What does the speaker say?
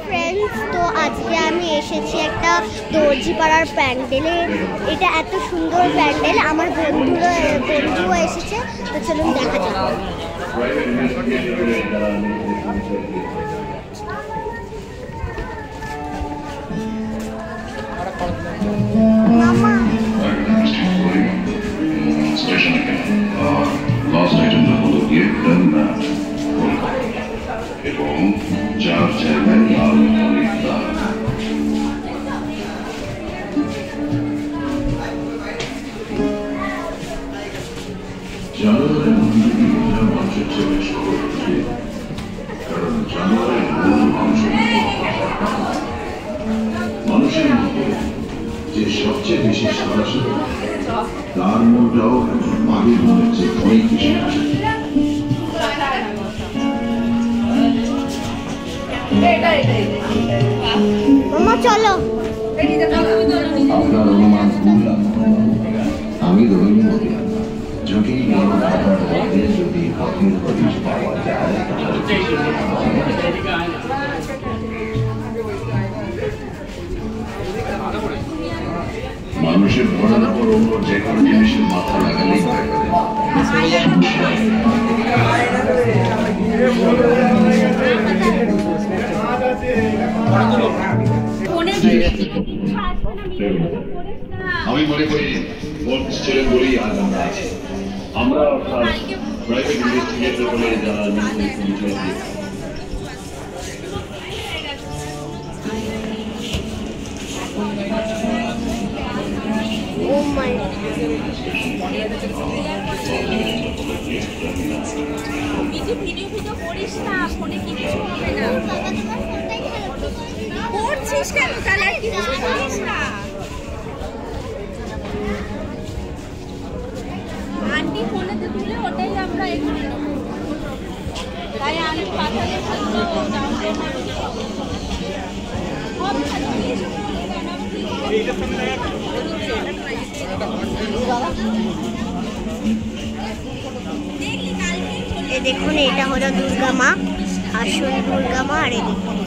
Friends, তো আজকে আমি এসেছি একটা দর্জিপাড়ার প্যান্ডেলে। এটা এত সুন্দর প্যান্ডেল, আমার বন্ধুও এসেছে, তো চলুন দেখা যাক। এবং যার জায়গায় লাল রঙের দাগ। জানুয়ারির মন্দিরে মানুষের চেয়ে শহর থেকে, কারণ জানুয়ারির মূল অংশ মানুষের মধ্যে যে সবচেয়ে বেশি সরাসরি, তার মনটাও মাটির মনের চেয়ে অনেক বেশি। চলো, আপনার অনুমান করলাম আমি ধর্মীয় যদি যদি পথের হদিশ পাওয়া যায় মানুষের ধরার পর অন্য যে কোনো জিনিসের মাথা লাগালেই আমি মনে করি ভোট ছিলেন বলেই আজ আমরা আছি। আমরা অর্থাৎ প্রাইভেট ইনভেস্টিগেটর বলে যারা ভিডিও করিস না, ফোনে কিছু হবে না। করছিস কেন তাহলে? কিছু করিস না। আন্টি ফোনেতে তুলে ওটাই আমরা এখানে নেবো, তাই আমি পাঠালে ভালো দেখুন, এটা হলো দুর্গা মা, আসল দুর্গা মা। আর এই দেখুন